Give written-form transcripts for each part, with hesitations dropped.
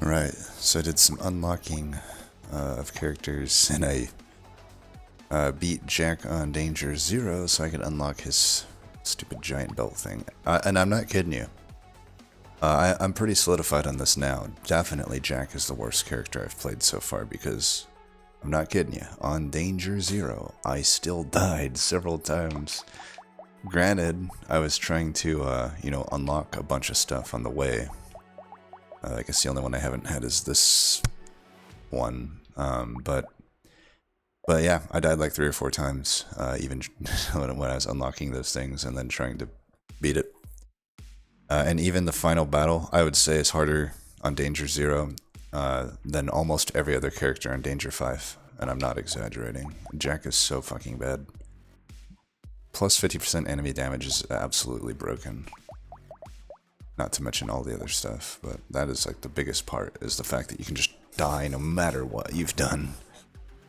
Right, so I did some unlocking of characters, and I beat Jack on Danger 0 so I could unlock his stupid giant belt thing. And I'm not kidding you. I'm pretty solidified on this now. Definitely Jack is the worst character I've played so far because, I'm not kidding you, on Danger 0 I still died several times. Granted, I was trying to, unlock a bunch of stuff on the way. I guess the only one I haven't had is this one. But yeah, I died like 3 or 4 times, even when I was unlocking those things and then trying to beat it. And even the final battle, I would say, is harder on Danger 0 than almost every other character on Danger 5. And I'm not exaggerating. Jack is so fucking bad. Plus 50% enemy damage is absolutely broken. Not to mention all the other stuff, but that is like the biggest part, is the fact that you can just die no matter what you've done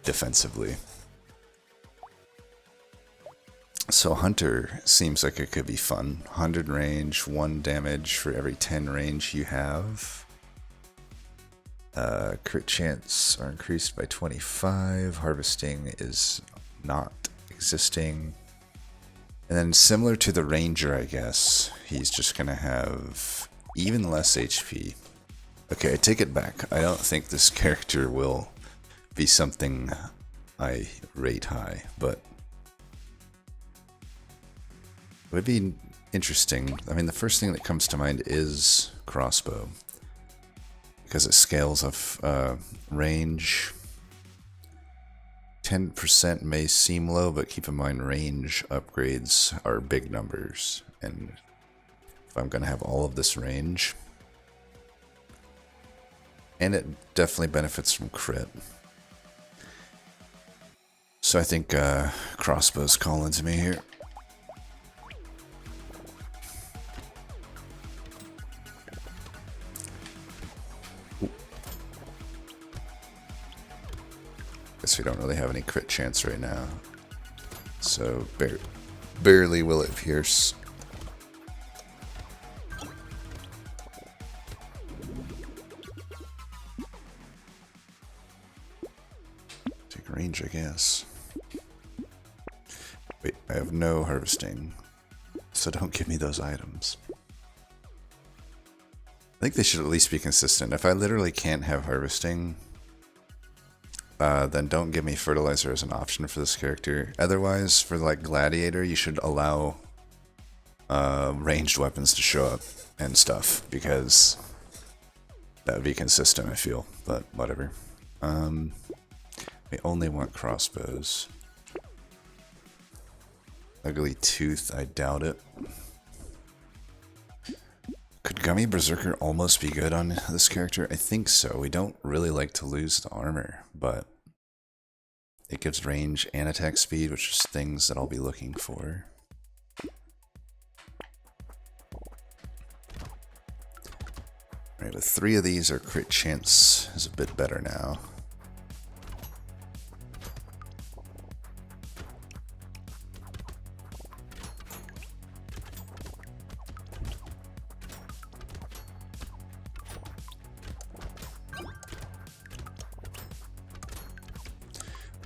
defensively. So Hunter seems like it could be fun. 100 range, 1 damage for every 10 range you have. Crit chance are increased by 25. Harvesting is not existing. And then similar to the Ranger, I guess, he's just going to have even less HP. Okay, I take it back. I don't think this character will be something I rate high, but it would be interesting. I mean, the first thing that comes to mind is Crossbow, because it scales off range. 10% may seem low, but keep in mind range upgrades are big numbers, and if I'm going to have all of this range, and it definitely benefits from crit. So I think Crossbow's calling to me here. Guess we don't really have any crit chance right now. So barely will it pierce. Take range, I guess. Wait, I have no harvesting, so don't give me those items. I think they should at least be consistent. If I literally can't have harvesting, then don't give me fertilizer as an option for this character. Otherwise, for like Gladiator, you should allow ranged weapons to show up and stuff, because that would be consistent, I feel, but whatever. We only want crossbows. Ugly Tooth, I doubt it. Could Gummy Berserker almost be good on this character? I think so. We don't really like to lose the armor, but it gives range and attack speed, which is things that I'll be looking for. Alright, with 3 of these, our crit chance is a bit better now.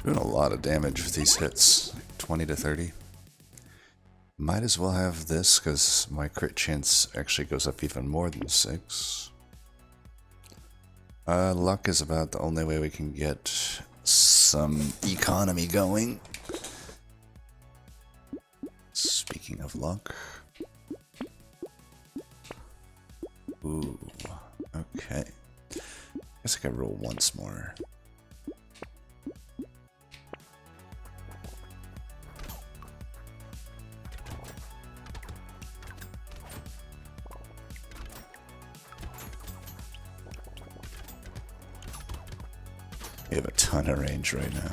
Doing a lot of damage with these hits, 20 to 30. Might as well have this, because my crit chance actually goes up even more than 6. Luck is about the only way we can get some economy going. Speaking of luck. Ooh, okay. Guess I could roll once more. We have a ton of range right now.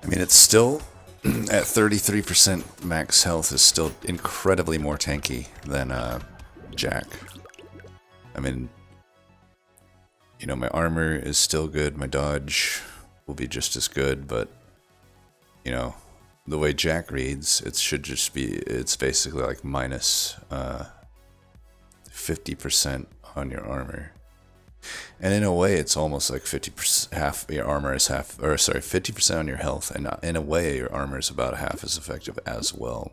I mean, it's still, at 33% max health, is still incredibly more tanky than Jack. I mean, you know, my armor is still good, my dodge will be just as good, but, you know, the way Jack reads, it should just be, it's basically like minus 50% on your armor. And in a way, it's almost like 50%, half your armor is half, or sorry, 50% on your health, and in a way, your armor is about half as effective as well.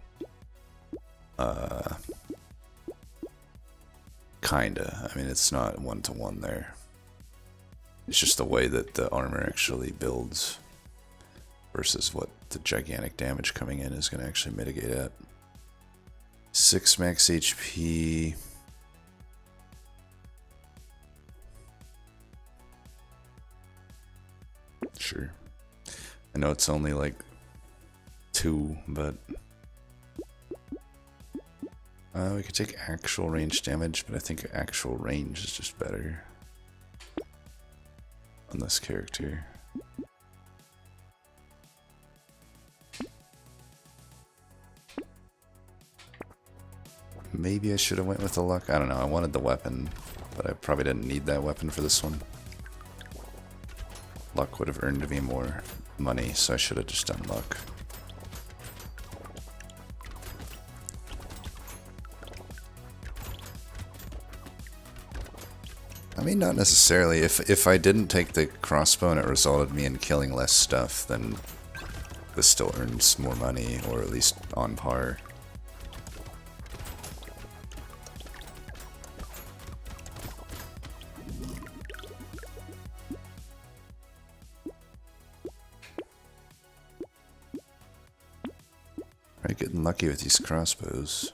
Kinda. I mean, it's not 1-to-1 there. It's just the way that the armor actually builds versus what the gigantic damage coming in is going to actually mitigate at. 6 max HP. Sure. I know it's only like 2, but we could take actual range damage, but I think actual range is just better on this character. Maybe I should have went with the luck. I don't know. I wanted the weapon, but I probably didn't need that weapon for this one. Luck would have earned me more money, so I should have just done luck. I mean, not necessarily. If I didn't take the crossbow and it resulted me in killing less stuff, then this still earns more money, or at least on par. Right, getting lucky with these crossbows.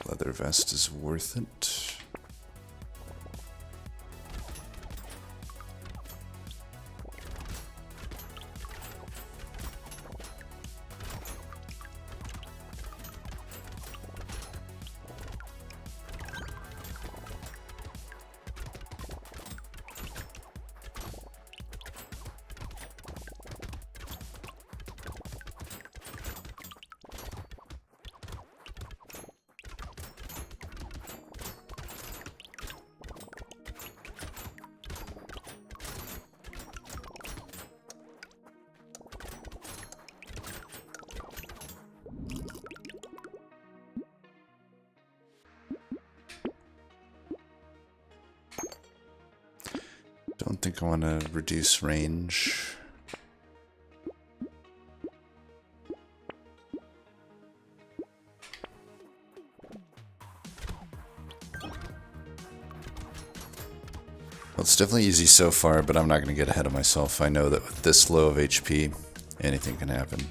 Leather vest is worth it. Don't think I want to reduce range. Well, it's definitely easy so far, but I'm not going to get ahead of myself. I know that with this low of HP, anything can happen.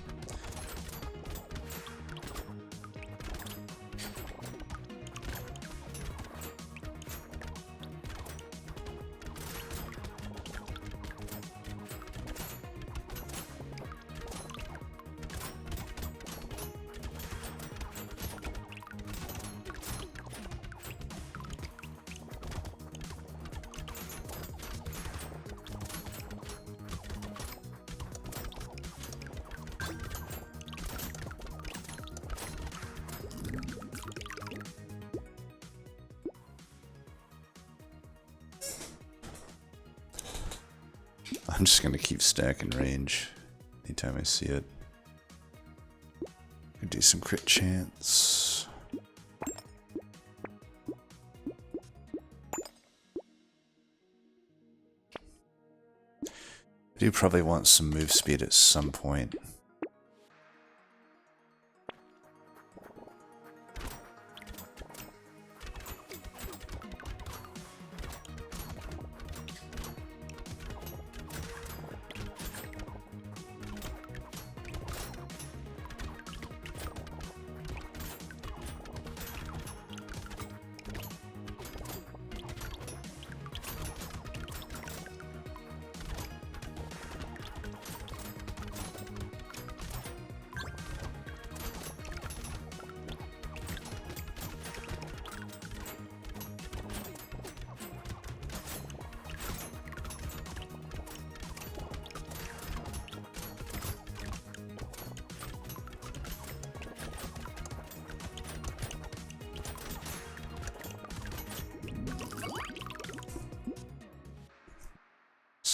I'm just going to keep stacking range anytime I see it. Could do some crit chance. I do probably want some move speed at some point.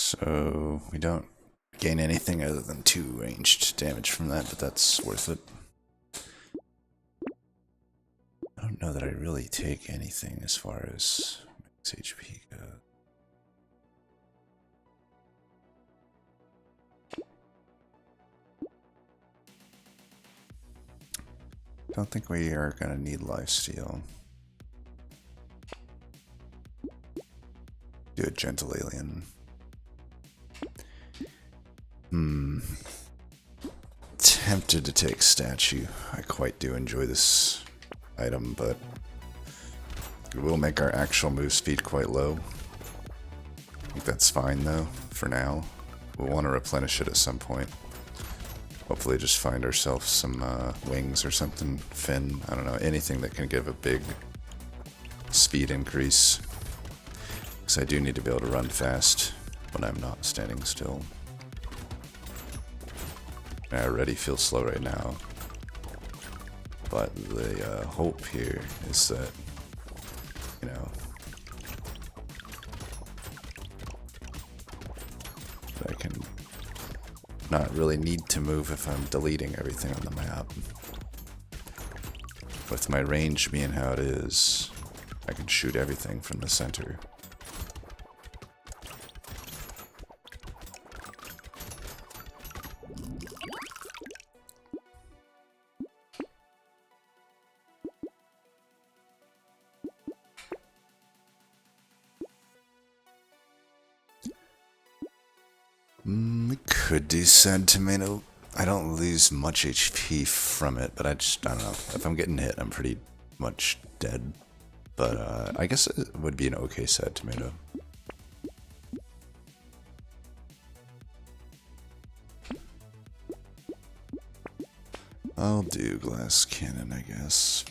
So we don't gain anything other than 2 ranged damage from that, but that's worth it. I don't know that I really take anything as far as max HP goes. Don't think we are gonna need lifesteal. Do a gentle alien. Tempted to take statue. I quite do enjoy this item, but it will make our actual move speed quite low. I think that's fine though, for now. We'll want to replenish it at some point. Hopefully just find ourselves some wings or something, fin, I don't know, anything that can give a big speed increase. Because I do need to be able to run fast when I'm not standing still. I already feel slow right now. But the hope here is that, you know, that I can not really need to move if I'm deleting everything on the map. With my range being how it is, I can shoot everything from the center. We could do sad tomato. I don't lose much HP from it, but I don't know. If I'm getting hit, I'm pretty much dead. But I guess it would be an okay sad tomato. I'll do glass cannon, I guess.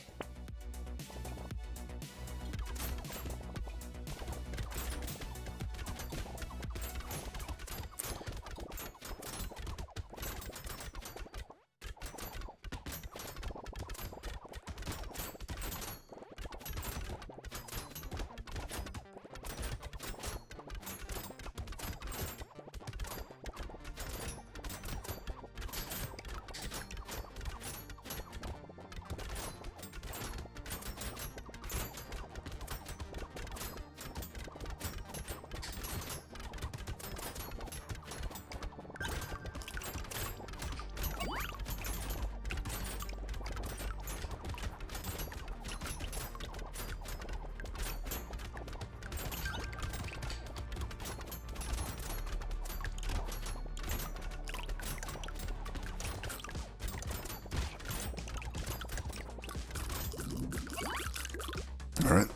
All right.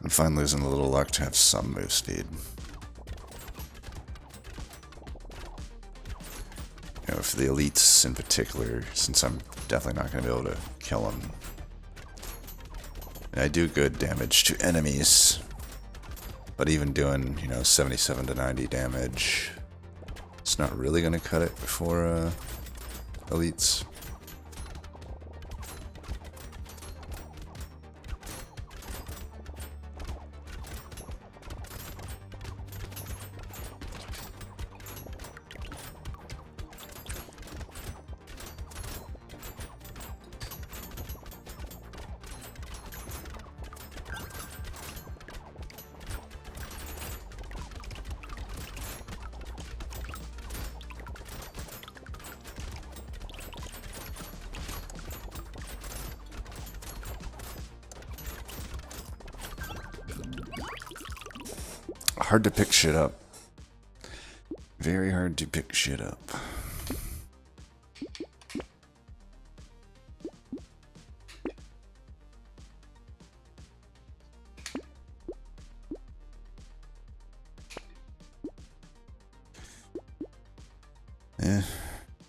I'm fine losing a little luck to have some move speed. You know, for the elites in particular, since I'm definitely not going to be able to kill them. And I do good damage to enemies, but even doing, you know, 77 to 90 damage, it's not really going to cut it for elites. Hard to pick shit up. Very hard to pick shit up.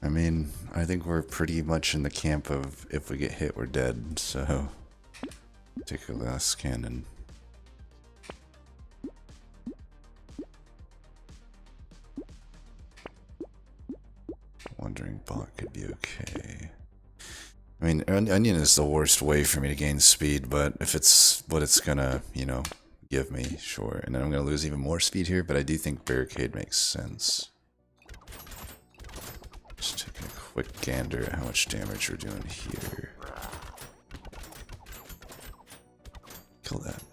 I mean, I think we're pretty much in the camp of if we get hit, we're dead, so take a glass cannon. Wandering bot could be okay. I mean, onion is the worst way for me to gain speed, but if it's what it's gonna, you know, give me, sure. And then I'm gonna lose even more speed here, but I do think barricade makes sense. Just take a quick gander at how much damage we're doing here. Kill that.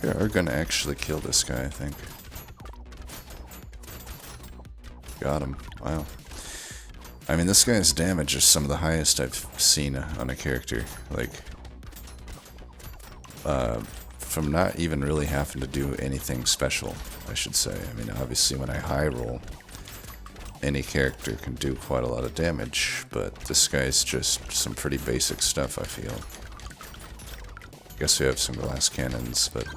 We are gonna actually kill this guy, I think. Got him. Wow. I mean, this guy's damage is some of the highest I've seen on a character. Like, from not even really having to do anything special, I should say. I mean, obviously when I high roll, any character can do quite a lot of damage, but this guy's just some pretty basic stuff, I feel. I guess we have some glass cannons, but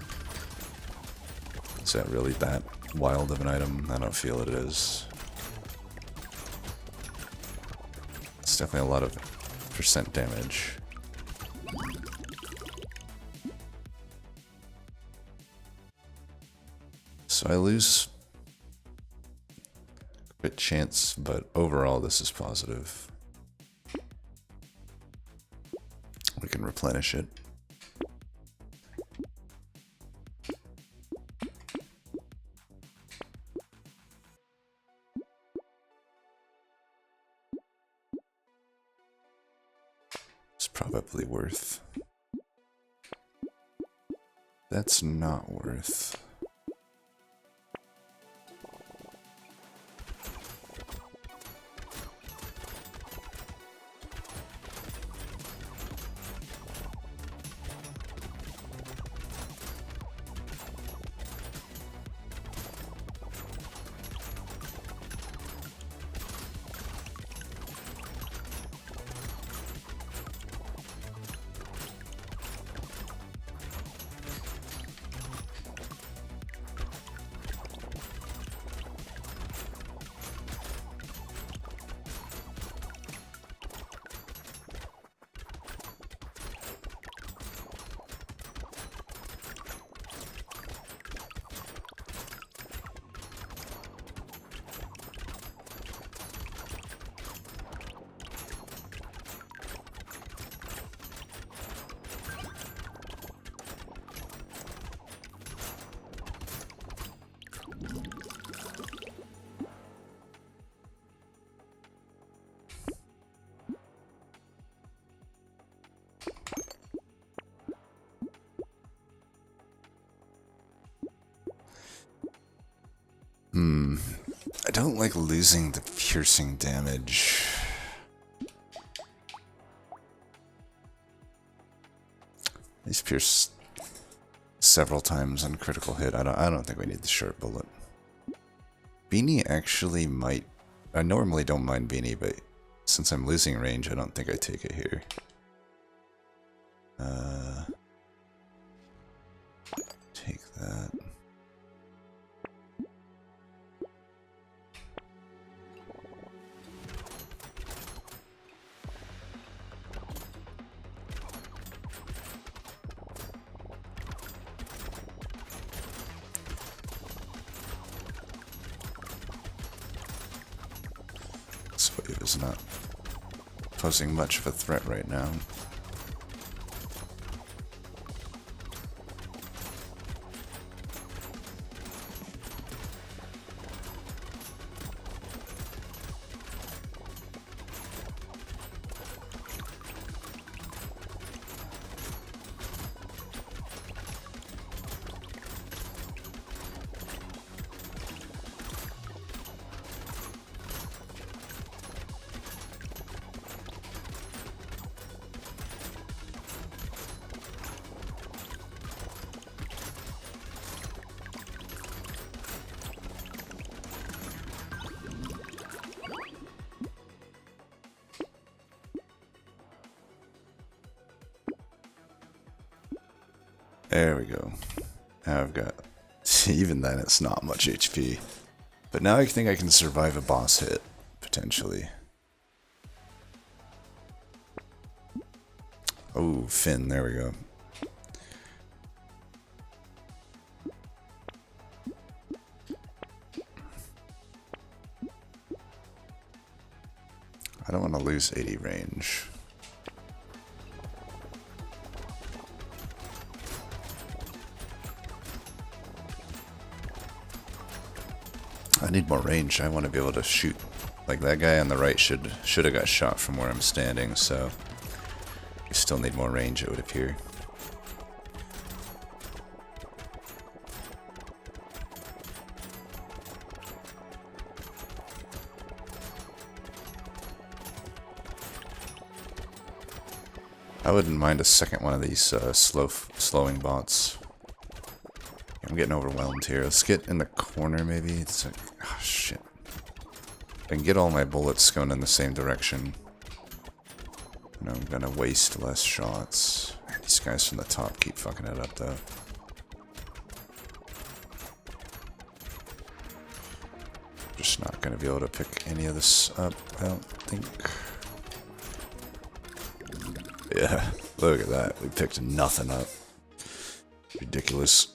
is that really that wild of an item? I don't feel it is. It's definitely a lot of percent damage. So I lose a bit chance, but overall this is positive. We can replenish it. It's probably worth. That's not worth. I don't like losing the piercing damage. He's pierced several times on critical hit. I don't think we need the sharp bullet. Beanie actually might. I normally don't mind Beanie, but since I'm losing range, I don't think I take it here. Take that. This wave is not posing much of a threat right now. There we go. Now I've got Even then, it's not much HP. But now I think I can survive a boss hit, potentially. Oh, Finn, there we go. I don't want to lose 80 range. I need more range. I want to be able to shoot. Like that guy on the right should have got shot from where I'm standing, so we still need more range, it would appear. I wouldn't mind a second one of these slowing bots. I'm getting overwhelmed here. Let's get in the corner, maybe. It's like, oh shit. I can get all my bullets going in the same direction. And I'm gonna waste less shots. Man, these guys from the top keep fucking it up, though. Just not gonna be able to pick any of this up, I don't think. Yeah, look at that. We picked nothing up. Ridiculous.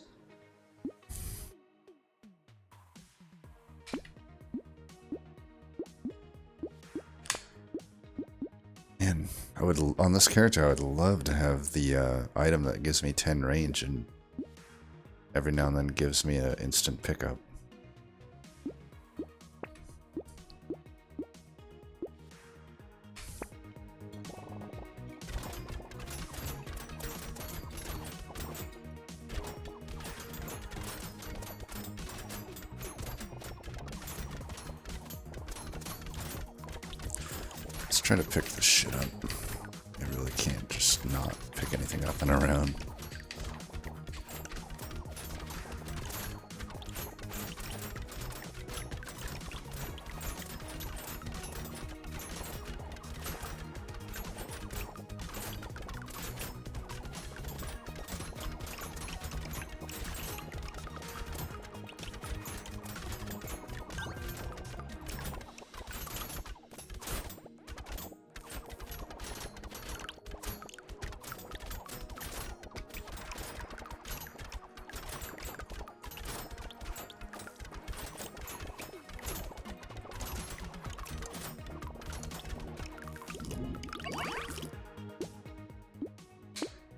Man, I would, on this character, I would love to have the item that gives me 10 range and every now and then gives me an instant pickup. Try to pick this shit up. I really can't just not pick anything up and around.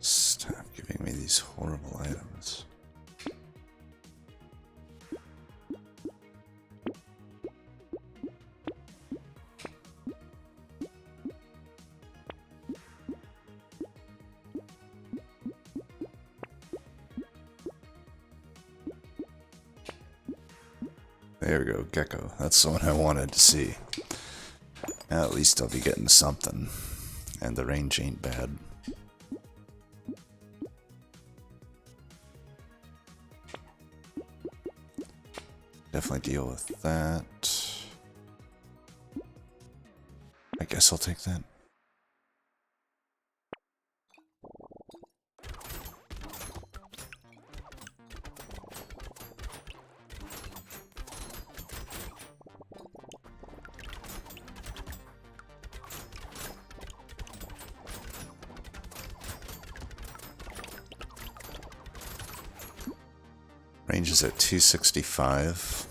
Stop giving me these horrible items. There we go, Gecko. That's the one I wanted to see. At least I'll be getting something. And the range ain't bad. Definitely deal with that. I guess I'll take that. Range is at 265.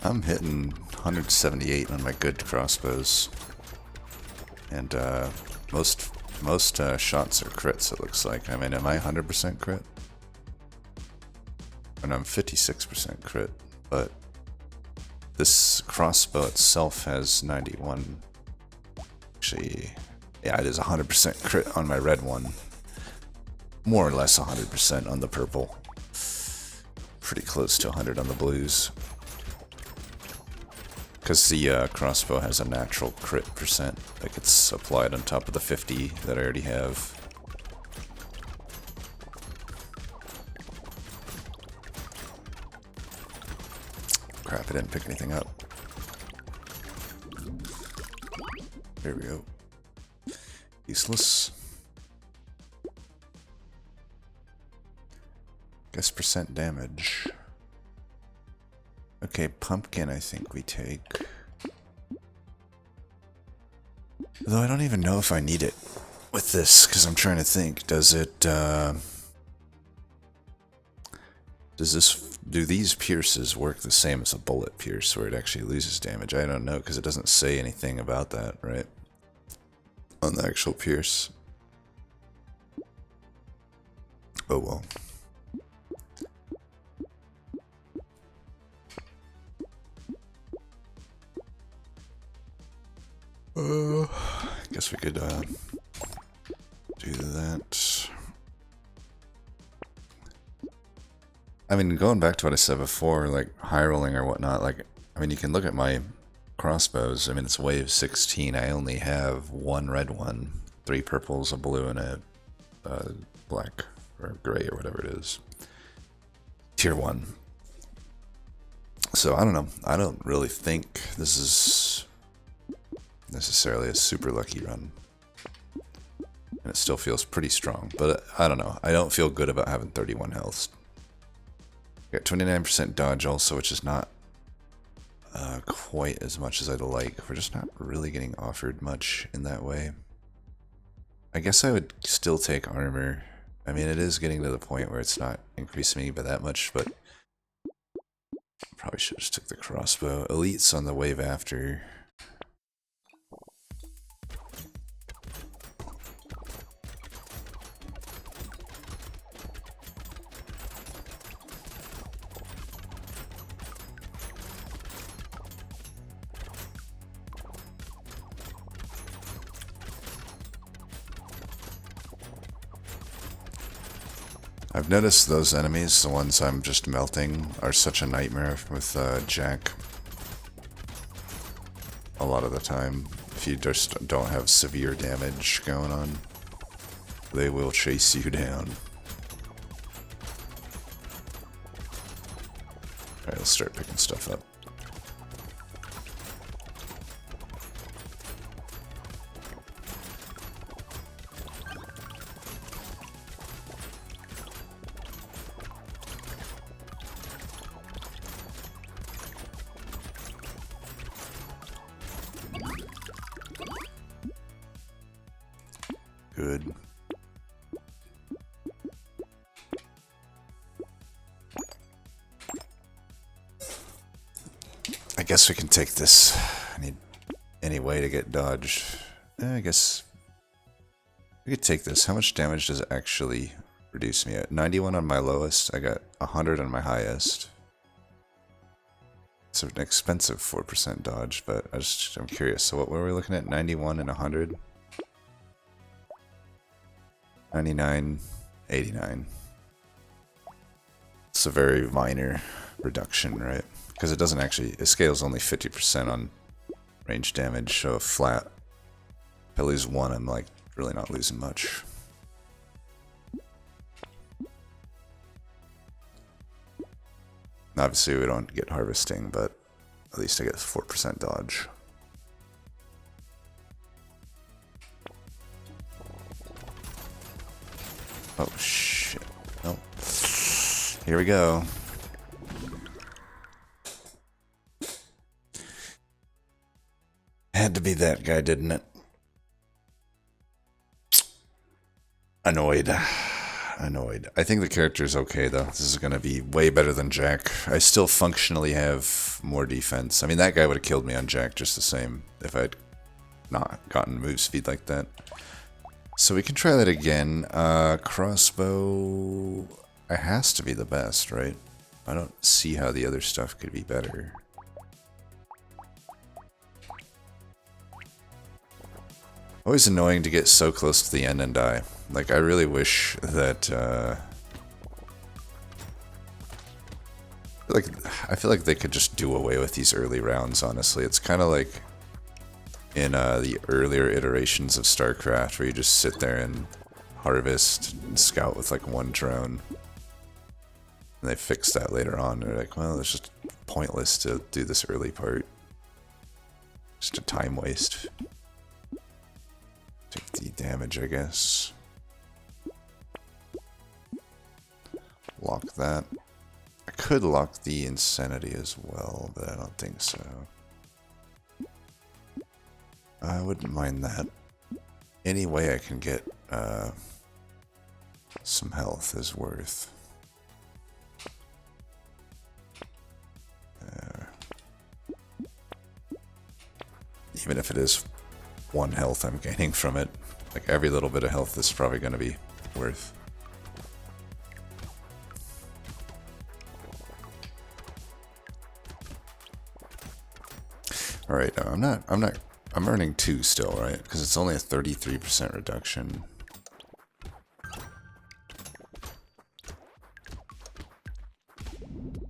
I'm hitting 178 on my good crossbows. And most shots are crits, it looks like. I mean, am I 100% crit? And I'm 56% crit, but this crossbow itself has 91. Actually, yeah, it is 100% crit on my red one. More or less 100% on the purple. Pretty close to 100 on the blues. Because the crossbow has a natural crit percent that gets applied on top of the 50 that I already have. Crap, I didn't pick anything up. There we go. Useless. Guess percent damage. Okay, pumpkin I think we take. Though I don't even know if I need it with this, because I'm trying to think. Does it, do these pierces work the same as a bullet pierce, where it actually loses damage? I don't know, because it doesn't say anything about that, right? On the actual pierce. Oh well. I guess we could do that. I mean, going back to what I said before, like high rolling or whatnot, like, I mean, you can look at my crossbows. I mean, it's wave 16. I only have one red one, 3 purples, a blue, and a black or gray or whatever it is. Tier 1. So I don't know. I don't really think this is necessarily a super lucky run. And it still feels pretty strong, but I don't know. I don't feel good about having 31 health. Got 29% dodge also, which is not quite as much as I'd like. We're just not really getting offered much in that way. I guess I would still take armor. I mean, it is getting to the point where it's not increasing me by that much, but probably should have just took the crossbow. Elite's on the wave after. I've noticed those enemies, the ones I'm just melting, are such a nightmare with Jack. A lot of the time, if you just don't have severe damage going on, they will chase you down. Alright, let's start picking stuff up. Good. I guess we can take this. I need any way to get dodged. I guess we could take this. How much damage does it actually reduce me at? 91 on my lowest. I got 100 on my highest. It's an expensive 4% dodge, but I'm curious. So what were we looking at? 91 and 100? 99, 89. It's a very minor reduction, right? Because it doesn't actually, it scales only 50% on range damage, so flat. If I lose 1, I'm like really not losing much. Obviously we don't get harvesting, but at least I get 4% dodge. Oh shit. Oh. Here we go. Had to be that guy, didn't it? Annoyed. Annoyed. I think the character's okay though. This is gonna be way better than Jack. I still functionally have more defense. I mean, that guy would have killed me on Jack just the same if I'd not gotten move speed like that. So we can try that again. Crossbow, it has to be the best, right? I don't see how the other stuff could be better. Always annoying to get so close to the end and die. Like, I really wish that, I feel like they could just do away with these early rounds, honestly. It's kind of like in the earlier iterations of StarCraft, where you just sit there and harvest and scout with like 1 drone. And they fixed that later on. They're like, well, it's just pointless to do this early part. Just a time waste. damage, I guess. Lock that. I could lock the insanity as well, but I don't think so. I wouldn't mind that. Any way I can get some health is worth. Even if it is 1 health I'm gaining from it, like every little bit of health is probably going to be worth. All right, I'm earning 2 still, right? Because it's only a 33% reduction.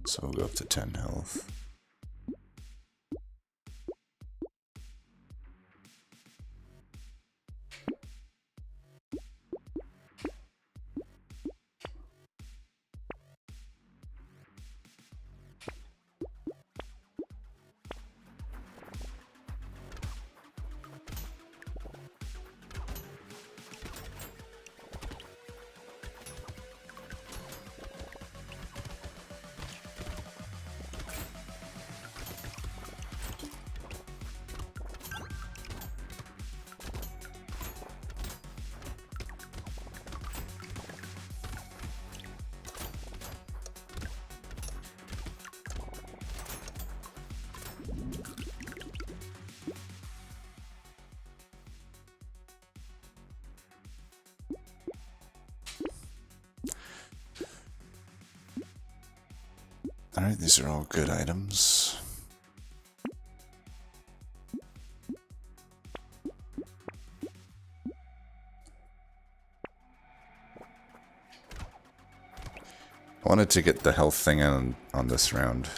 So we'll go up to 10 health. Alright, these are all good items. I wanted to get the health thing on this round,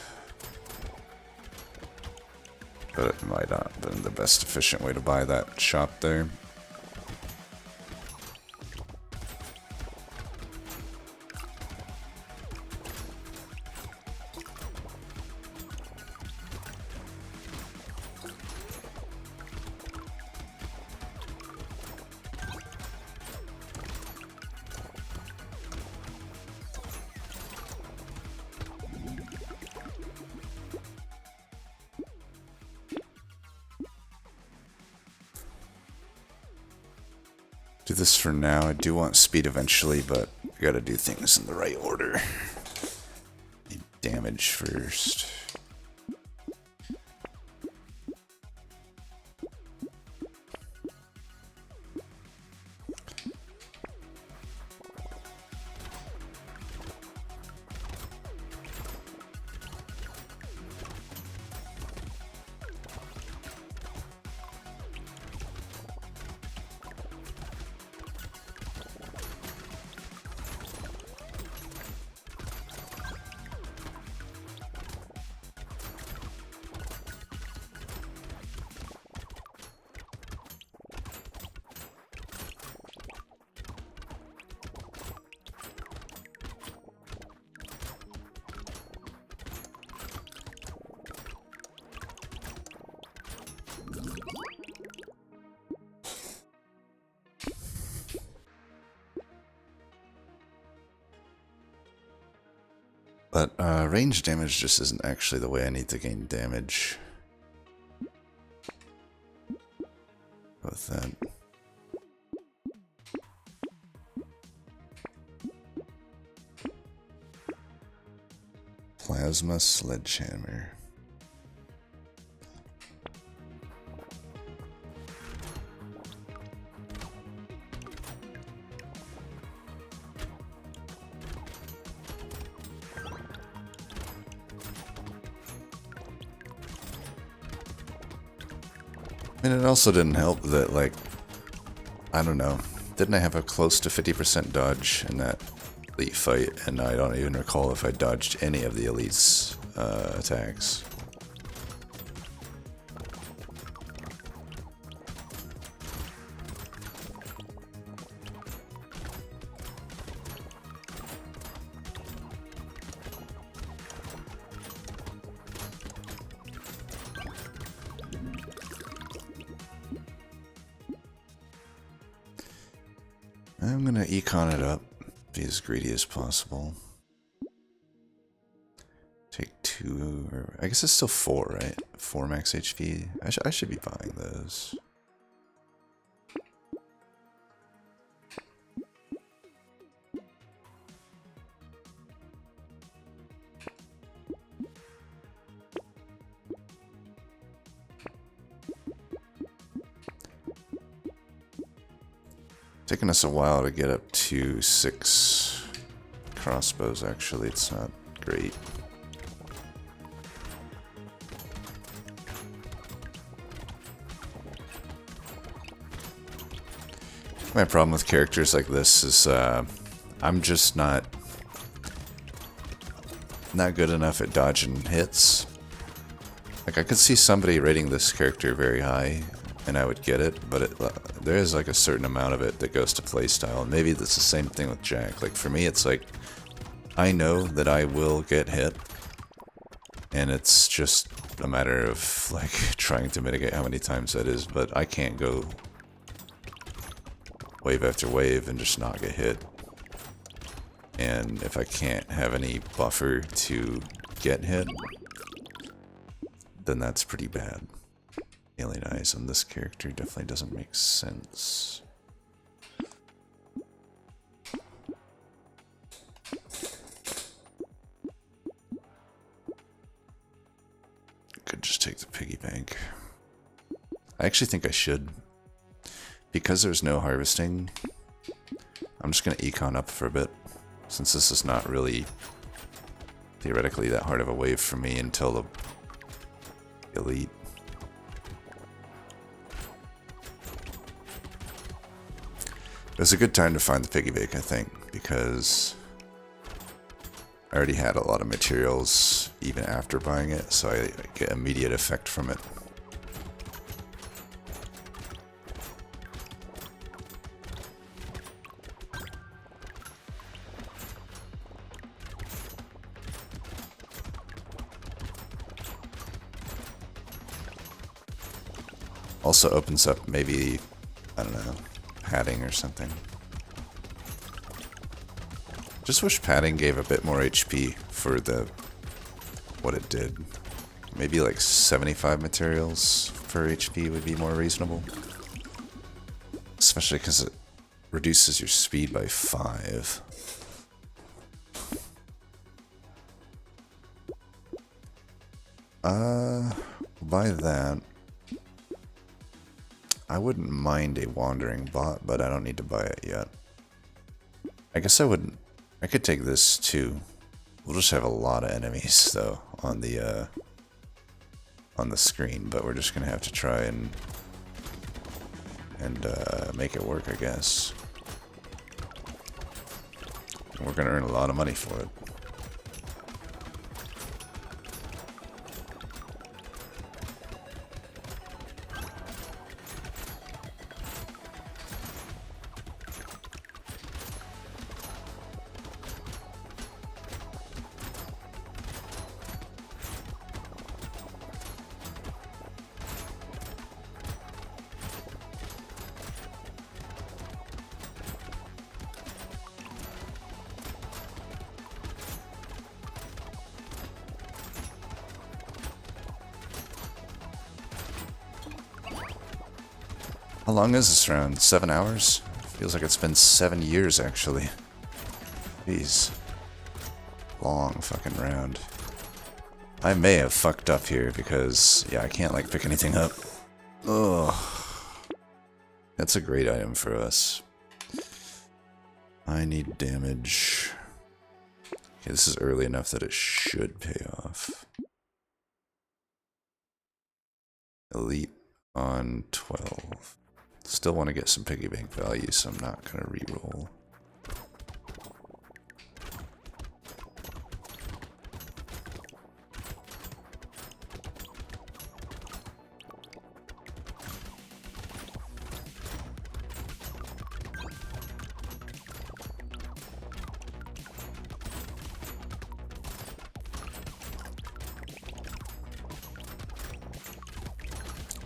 but it might not have been the best efficient way to buy that shop there. Do this for now. I do want speed eventually, but I gotta do things in the right order. Need damage first. But range damage just isn't actually the way I need to gain damage. With that. Plasma Sledgehammer. And it also didn't help that, like, I don't know, didn't I have a close to 50% dodge in that elite fight? And I don't even recall if I dodged any of the elite's attacks. I'm gonna econ it up, be as greedy as possible. Take 2, or I guess it's still 4, right? 4 max HP. I should be buying those. Taking us a while to get up to 6 crossbows, actually. It's not great. My problem with characters like this is I'm just not good enough at dodging hits. Like, I could see somebody rating this character very high and I would get it, but there is like a certain amount of it that goes to playstyle, and maybe that's the same thing with Jack. Like, for me, it's like, I know that I will get hit, and it's just a matter of, like, trying to mitigate how many times that is, but I can't go wave after wave and just not get hit. And if I can't have any buffer to get hit, then that's pretty bad. Alien eyes on this character definitely doesn't make sense. Could just take the piggy bank. I actually think I should. Because there's no harvesting, I'm just going to econ up for a bit, since this is not really theoretically that hard of a wave for me until the elite. It was a good time to find the piggy bank, I think, because I already had a lot of materials even after buying it, so I get immediate effect from it. Also opens up maybe, I don't know, padding or something. Just wish padding gave a bit more HP for what it did. Maybe like 75 materials for HP would be more reasonable. Especially because it reduces your speed by 5. Buy that. I wouldn't mind a wandering bot, but I don't need to buy it yet. I guess I wouldn't. I could take this too. We'll just have a lot of enemies though on the screen, but we're just gonna have to try and make it work, I guess. And we're gonna earn a lot of money for it. How long is this round? 7 hours? Feels like it's been 7 years, actually. Jeez. Long fucking round. I may have fucked up here because, yeah, I can't, like, pick anything up. Ugh. That's a great item for us. I need damage. Okay, this is early enough that it should pay off. Elite on 12. Still want to get some piggy bank value, so I'm not going to reroll.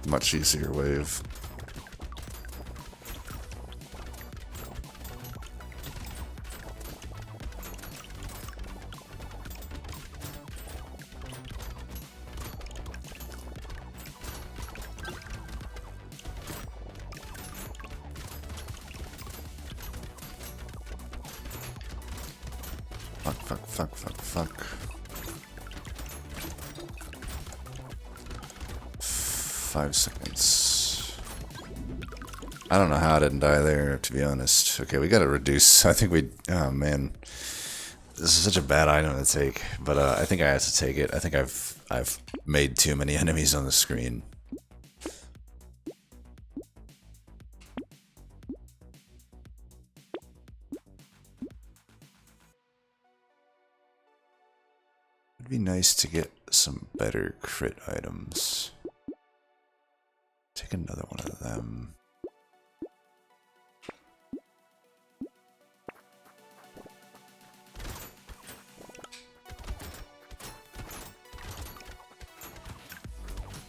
Much easier wave. Fuck. 5 seconds. I don't know how I didn't die there, to be honest. Okay, we gotta reduce. I think we... Oh, man. This is such a bad item to take, but I think I have to take it. I think I've made too many enemies on the screen. It'd be nice to get some better crit items. Take another one of them.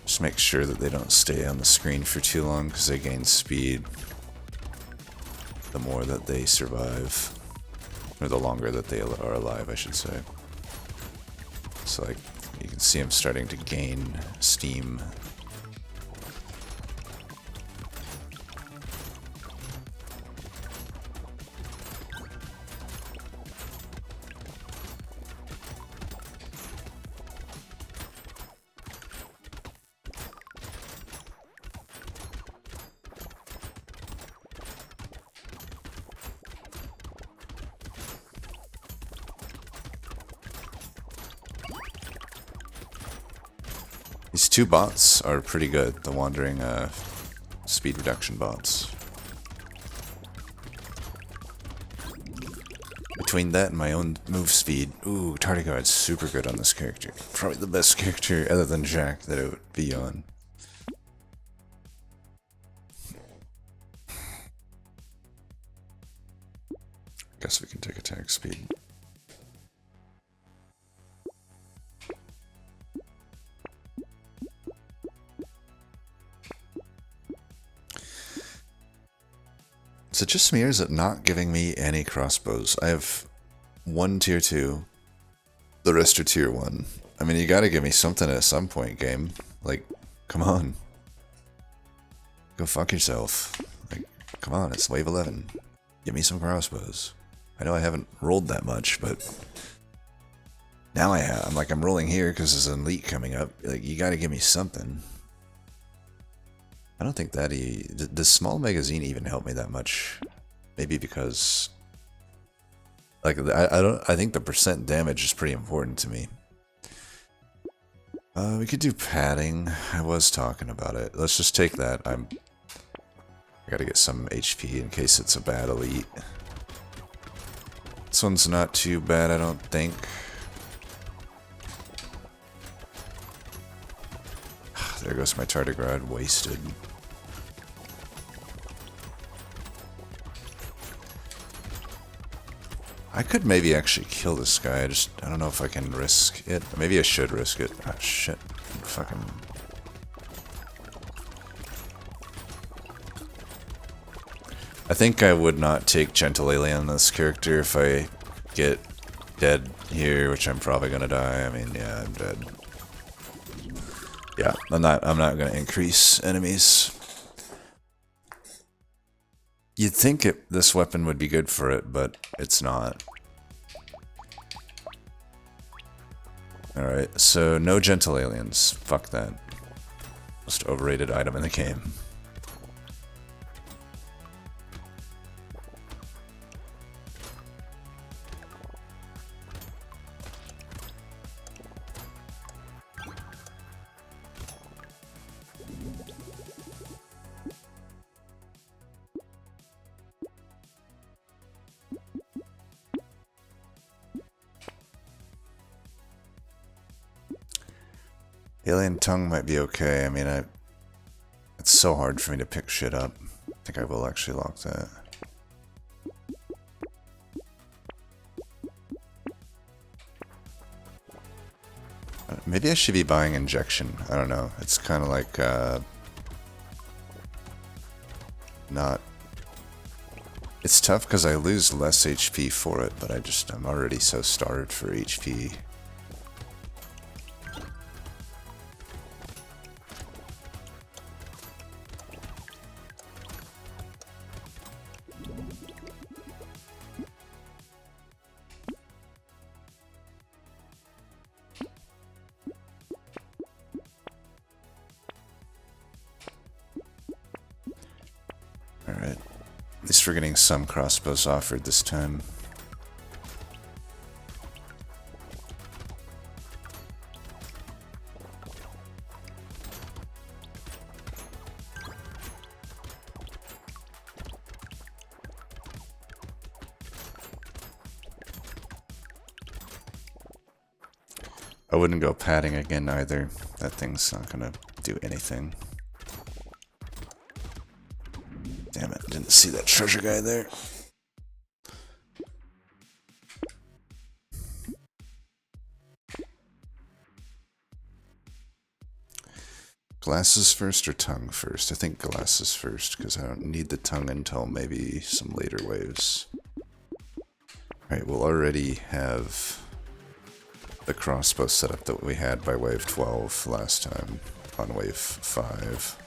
Just make sure that they don't stay on the screen for too long because they gain speed the more that they survive. Or the longer that they are alive, I should say. So like, you can see them starting to gain steam. These two bots are pretty good, the wandering speed reduction bots. Between that and my own move speed, ooh, Tardigrade's super good on this character. Probably the best character other than Jack that it would be on. Guess we can take attack speed. Is it just me or is it not giving me any crossbows? I have one tier 2, the rest are tier 1. I mean, you gotta give me something at some point, game. Like, come on. Go fuck yourself. Like, come on, it's wave 11. Give me some crossbows. I know I haven't rolled that much, but now I have. I'm like, I'm rolling here because there's an elite coming up. Like, you gotta give me something. I don't think that does small magazine even help me that much? Maybe because, like, I think the percent damage is pretty important to me. We could do padding. I was talking about it. Let's just take that. I gotta get some HP in case it's a bad elite. This one's not too bad, I don't think. There goes my Tardigrade, wasted. I could maybe actually kill this guy, I don't know if I can risk it. Maybe I should risk it. Ah, shit. Fucking... I think I would not take Gentle Alien on this character if I get dead here, which I'm probably gonna die. I mean, yeah, I'm dead. Yeah, I'm not gonna increase enemies. You'd think this weapon would be good for it, but it's not. Alright, so no Gentle Aliens. Fuck that. Most overrated item in the game. Alien tongue might be okay. I mean, it's so hard for me to pick shit up. I think I will actually lock that. Maybe I should be buying injection. I don't know. It's kind of like, not... It's tough because I lose less HP for it, but I'm already so starved for HP. least we're getting some crossbows offered this time. I wouldn't go padding again either. That thing's not gonna do anything. Damn it, didn't see that treasure guy there. Glasses first or tongue first? I think glasses first, because I don't need the tongue until maybe some later waves. Alright, we'll already have the crossbow setup that we had by wave 12 last time on wave 5.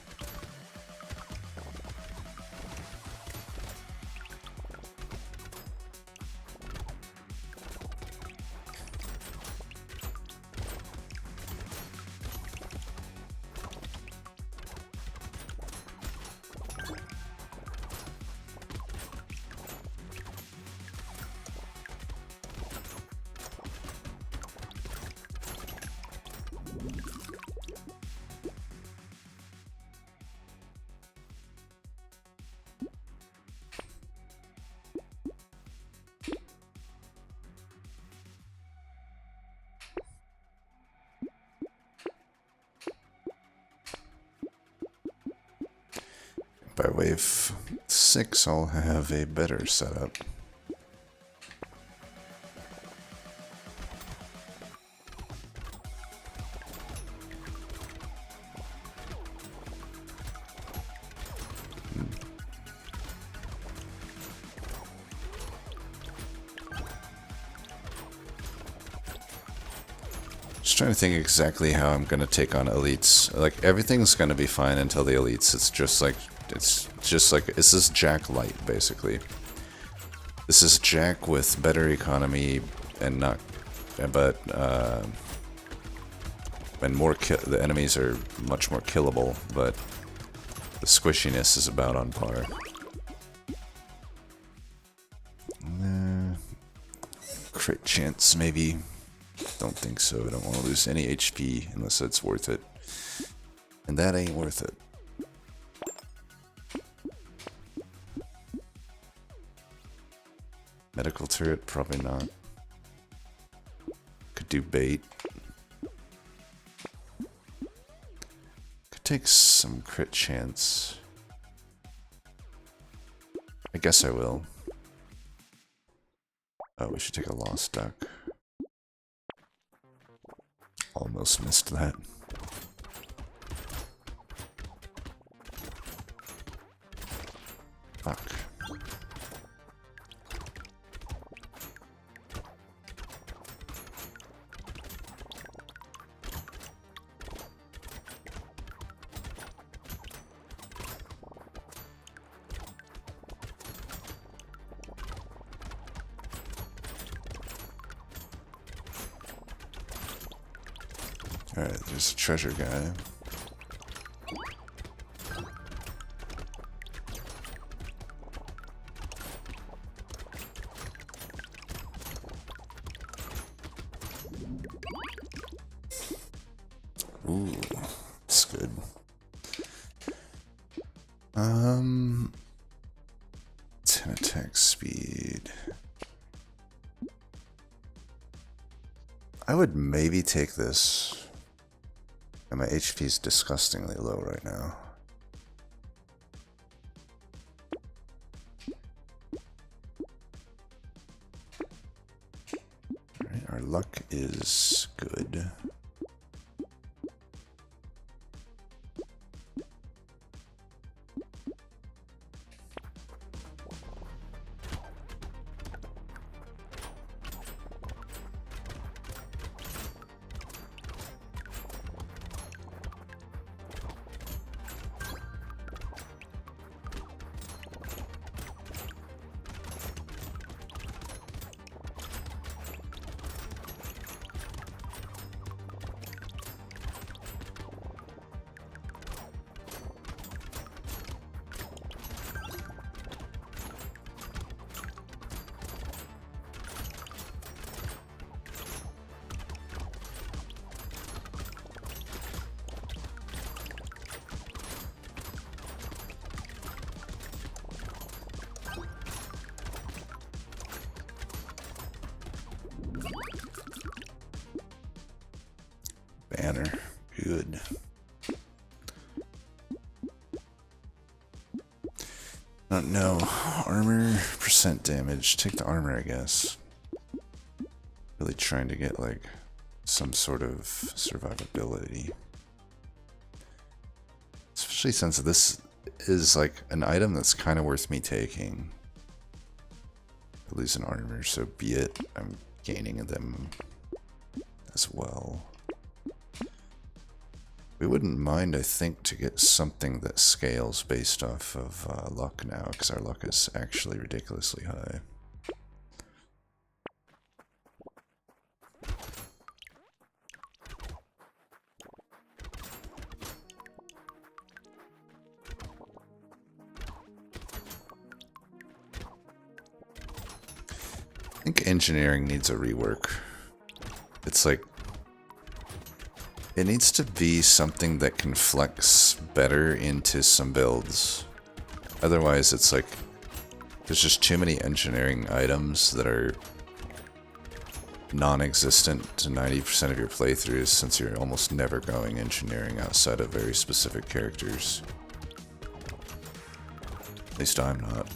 By wave 6, I'll have a better setup. Just trying to think exactly how I'm going to take on elites. Like, everything's going to be fine until the elites. It's just like this is Jack Light, basically. This is Jack with better economy and not, but and more the enemies are much more killable, but the squishiness is about on par. Crit chance, maybe. Don't think so. I don't want to lose any HP unless it's worth it, and that ain't worth it. Medical turret, probably not. Could do bait. Could take some crit chance. I guess I will. Oh, we should take a lost duck. Almost missed that. Fuck. Alright, there's a treasure guy. Ooh, that's good. 10 attack speed. I would maybe take this. And my HP is disgustingly low right now. Alright, our luck is good. center. Good. I don't know. Armor, percent damage. Take the armor, I guess. Really trying to get, like, some sort of survivability. Especially since this is, like, an item that's kind of worth me taking. I lose an armor, so be it. I'm gaining them as well. We wouldn't mind, I think, to get something that scales based off of luck now, because our luck is actually ridiculously high. I think engineering needs a rework. It's like, it needs to be something that can flex better into some builds. Otherwise, it's like, there's just too many engineering items that are non-existent to 90% of your playthroughs, since you're almost never going engineering outside of very specific characters. At least I'm not.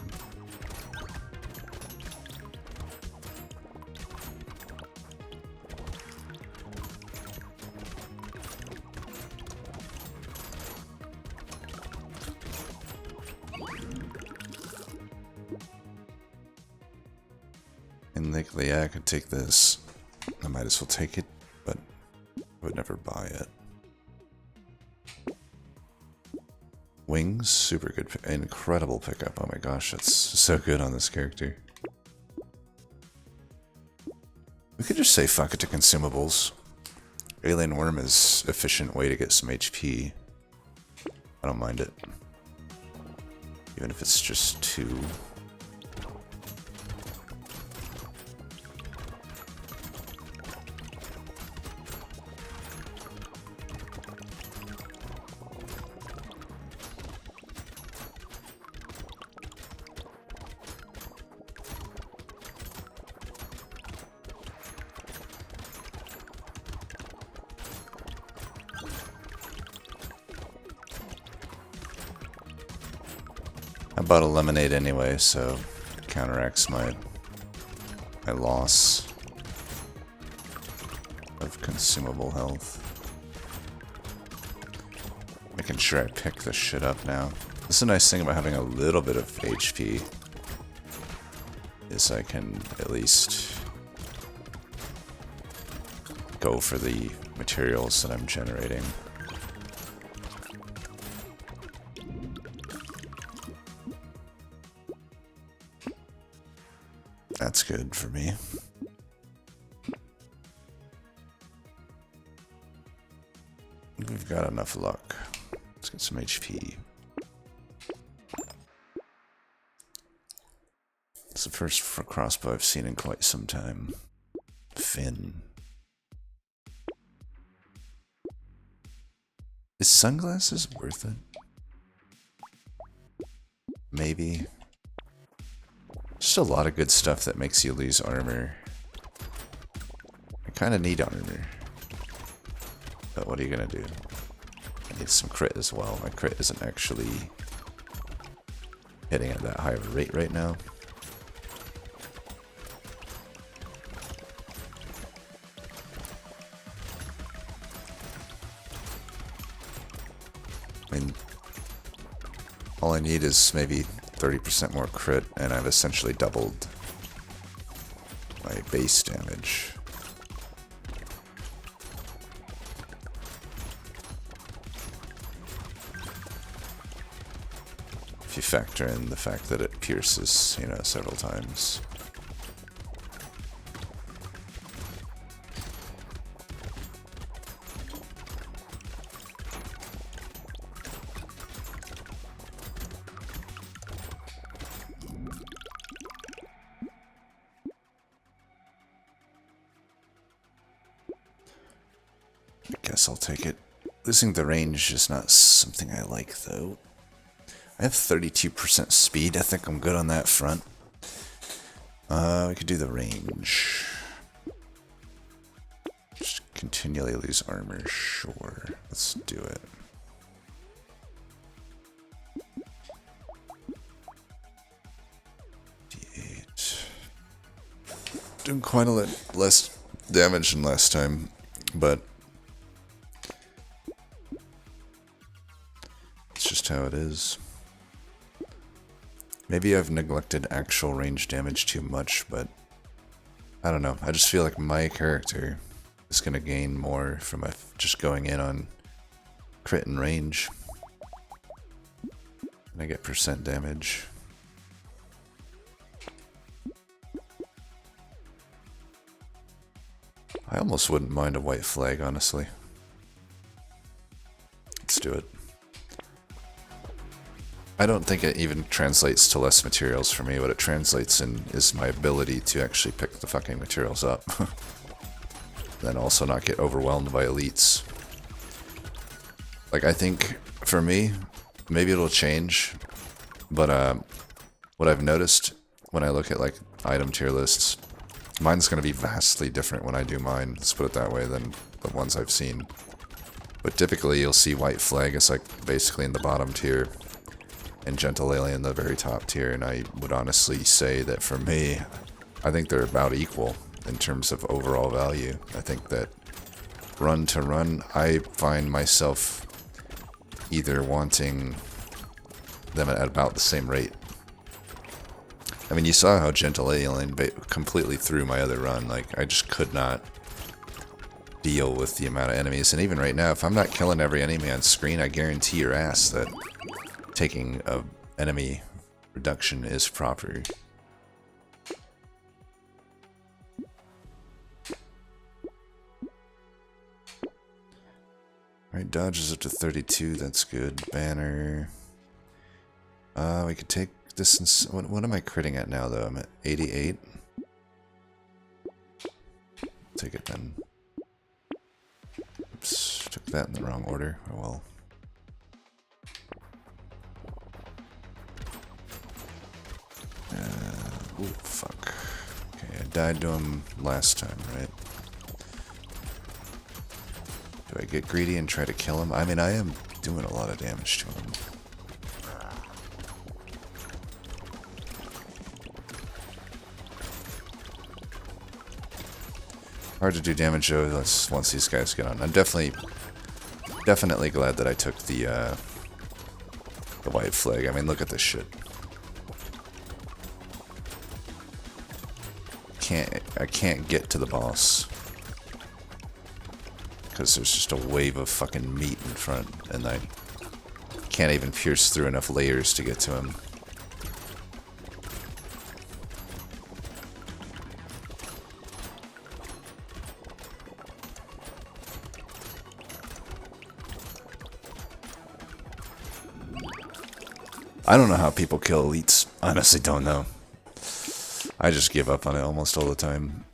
And like, yeah, I could take this. I might as well take it, but I would never buy it. Wings, super good, incredible pickup. Oh my gosh, that's so good on this character. We could just say fuck it to consumables. Alien Worm is an efficient way to get some HP. I don't mind it. Even if it's just 2. I bought a lemonade anyway, so it counteracts my loss of consumable health. Making sure I pick this shit up now. This is a nice thing about having a little bit of HP, is I can at least go for the materials that I'm generating. That's good for me. We've got enough luck. Let's get some HP. It's the first for crossbow I've seen in quite some time. Fin. Is sunglasses worth it? Maybe. Just a lot of good stuff that makes you lose armor. I kind of need armor. But what are you gonna do? I need some crit as well. My crit isn't actually hitting at that high of a rate right now. I mean, all I need is maybe 30% more crit, and I've essentially doubled my base damage. If you factor in the fact that it pierces, you know, several times. I guess I'll take it. Losing the range is not something I like, though. I have 32% speed. I think I'm good on that front. We could do the range. Just Continually lose armor. Sure. Let's do it. D8. Doing quite a lot less damage than last time, but it's just how it is. Maybe I've neglected actual range damage too much, but I don't know. I just feel like my character is going to gain more from just going in on crit and range. And I get percent damage. I almost wouldn't mind a white flag, honestly. Let's do it. I don't think it even translates to less materials for me. What it translates in is my ability to actually pick the fucking materials up. Then also not get overwhelmed by elites. Like, I think, for me, maybe it'll change, but what I've noticed when I look at, like, item tier lists, mine's going to be vastly different when I do mine, let's put it that way, than the ones I've seen. But typically you'll see white flag is, like, basically in the bottom tier, and gentle alien in the very top tier, and I would honestly say that for me, I think they're about equal in terms of overall value. I think that run to run, I find myself either wanting them at about the same rate. I mean, you saw how gentle alien completely threw my other run. Like, I just could not deal with the amount of enemies, and even right now, if I'm not killing every enemy on screen, I guarantee your ass that taking a enemy reduction is proper. Alright, dodge is up to 32, that's good. Banner. We could take distance. What am I critting at now, though? I'm at 88. Take it then. Oops, took that in the wrong order. Oh well. Ooh, fuck. Okay, I died to him last time, right? Do I get greedy and try to kill him? I mean, I am doing a lot of damage to him. Hard to do damage though, once these guys get on. I'm definitely glad that I took the white flag. I mean, look at this shit. I can't get to the boss because there's just a wave of fucking meat in front, and I can't even pierce through enough layers to get to him. I don't know how people kill elites. Honestly, don't know. I just give up on it almost all the time.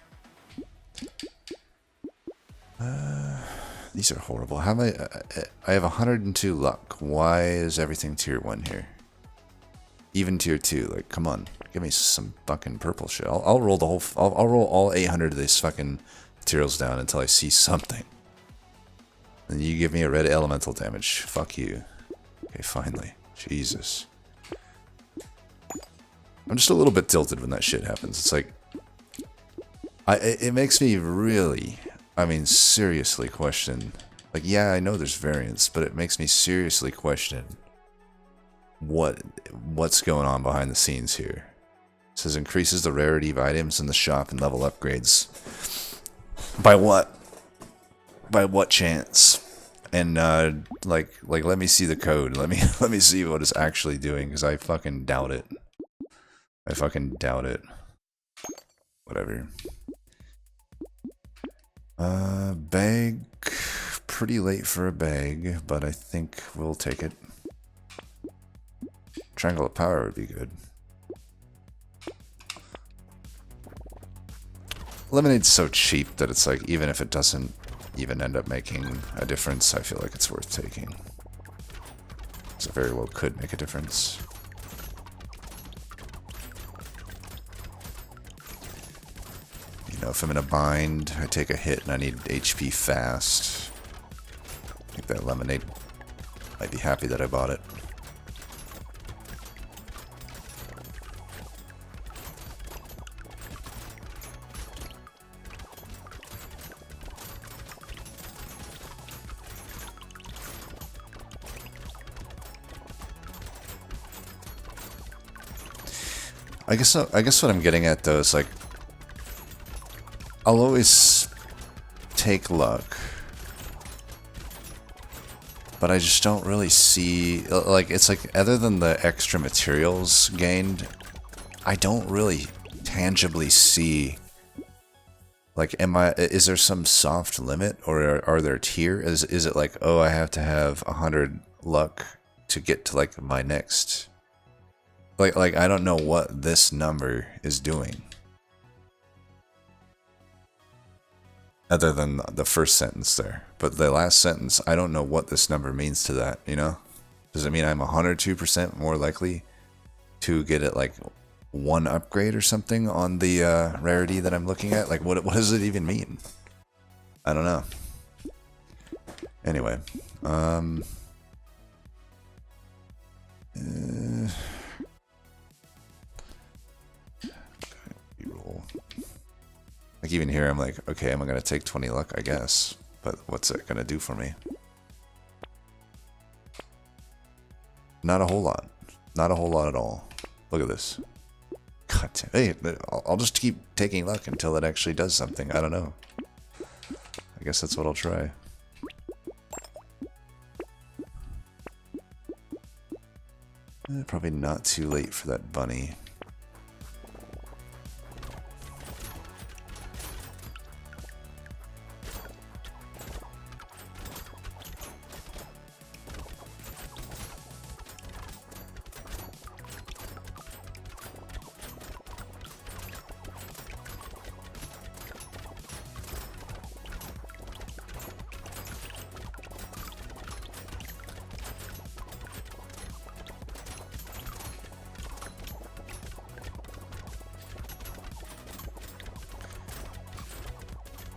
These are horrible. How am I have 102 luck. Why is everything tier 1 here? Even tier 2. Like, come on. Give me some fucking purple shit. I'll roll the whole... I'll roll all 800 of these fucking materials down until I see something. And you give me a red elemental damage. Fuck you. Okay, finally. Jesus. I'm just a little bit tilted when that shit happens. It's like... it makes me really... I mean, seriously question. Like, yeah, I know there's variance, but it makes me seriously question what's going on behind the scenes here. It says increases the rarity of items in the shop and level upgrades. By what? By what chance? And like let me see the code. Let me see what it's actually doing, because I fucking doubt it. I fucking doubt it. Whatever. Bag. Pretty late for a bag, but I think we'll take it. Triangle of Power would be good. Lemonade's so cheap that it's like, even if it doesn't even end up making a difference, I feel like it's worth taking. So it very well could make a difference. You know, if I'm in a bind, I take a hit and I need HP fast. I think that lemonade might be happy that I bought it. I guess what I'm getting at though is like I'll always take luck, but I just don't really see, like, it's like other than the extra materials gained, I don't really tangibly see, like, is there some soft limit, or are there tier? Is it like, oh, I have to have 100 luck to get to like my next, like I don't know what this number is doing. Other than the first sentence there. But the last sentence, I don't know what this number means to that, you know? Does it mean I'm 102% more likely to get it like one upgrade or something on the rarity that I'm looking at? Like, what does it even mean? I don't know. Anyway, like even here, I'm like, okay, I'm gonna take 20 luck, I guess. But what's it gonna do for me? Not a whole lot. Not a whole lot at all. Look at this. God damn. Hey, I'll just keep taking luck until it actually does something. I don't know. I guess that's what I'll try. Probably not too late for that bunny.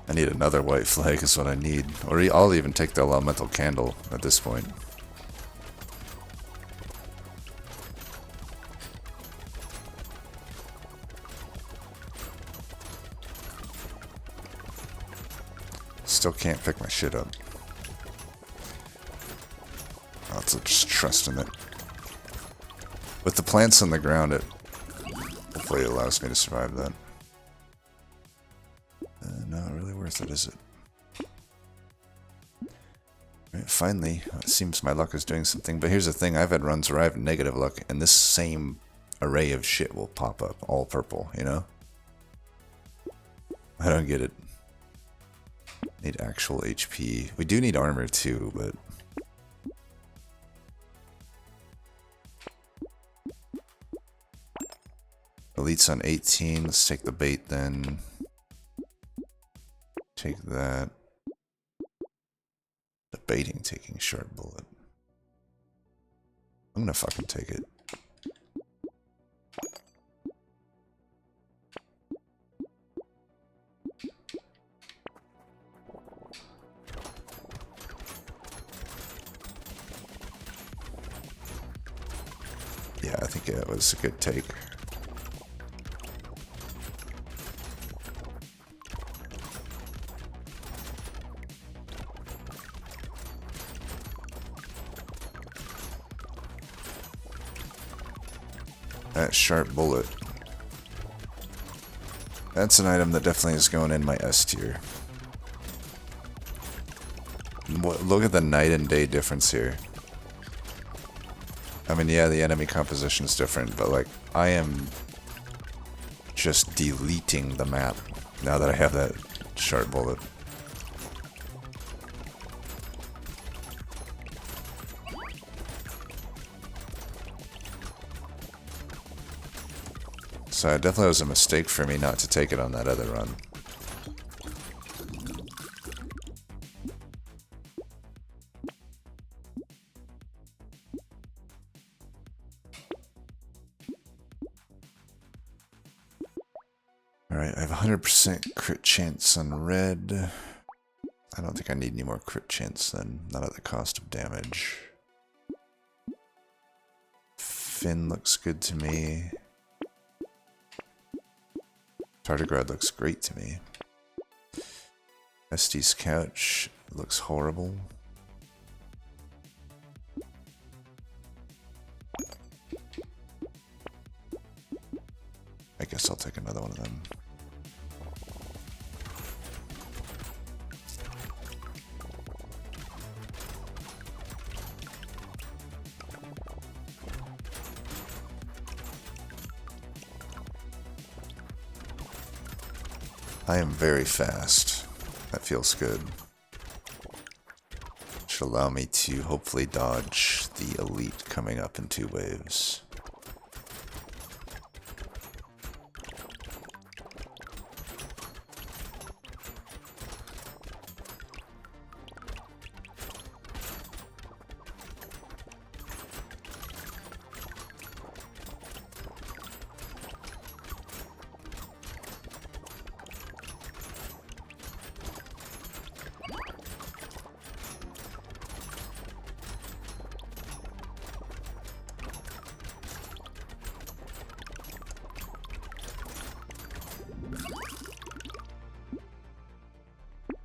I need another white flag is what I need. Or I'll even take the elemental candle at this point. Still can't pick my shit up. I'll have to just trust in it. With the plants on the ground, hopefully it allows me to survive that. Not really worth it, is it? Right, finally, it seems my luck is doing something. But here's the thing, I've had runs where I have negative luck, and this same array of shit will pop up, all purple, you know? I don't get it. Need actual HP. We do need armor too, but... Elite's on 18, let's take the bait then. Take that. Debating taking sharp bullet. I'm gonna fucking take it. Yeah, I think it was a good take. That sharp bullet. That's an item that definitely is going in my S tier. Look at the night and day difference here. I mean, yeah, the enemy composition is different, but like, I am just deleting the map now that I have that sharp bullet. So it definitely was a mistake for me not to take it on that other run. Alright, I have 100% crit chance on red. I don't think I need any more crit chance then, not at the cost of damage. Fin looks good to me. Tardigrade looks great to me. Estes couch looks horrible. I guess I'll take another one of them. I am very fast. That feels good. Should allow me to hopefully dodge the elite coming up in 2 waves.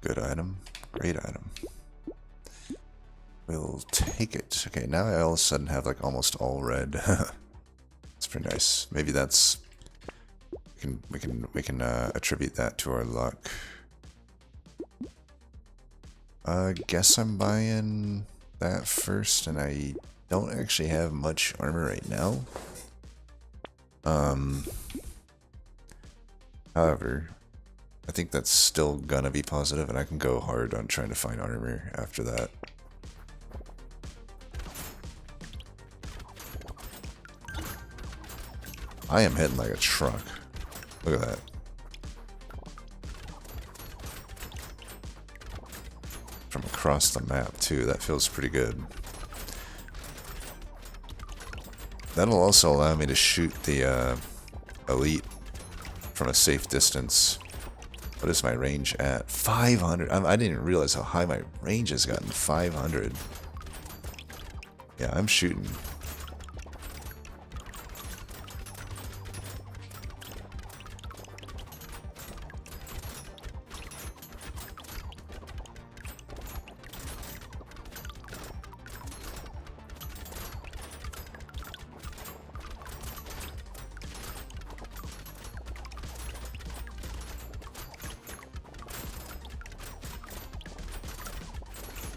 Good item. Great item. We'll take it. Okay, now I all of a sudden have like almost all red. It's pretty nice. Maybe that's we can attribute that to our luck. Guess I'm buying that first, and I don't actually have much armor right now. However, I think that's still gonna be positive, and I can go hard on trying to find armor after that. I am hitting like a truck. Look at that. From across the map too, that feels pretty good. That'll also allow me to shoot the elite from a safe distance. What is my range at? 500. I didn't even realize how high my range has gotten. 500. Yeah, I'm shooting.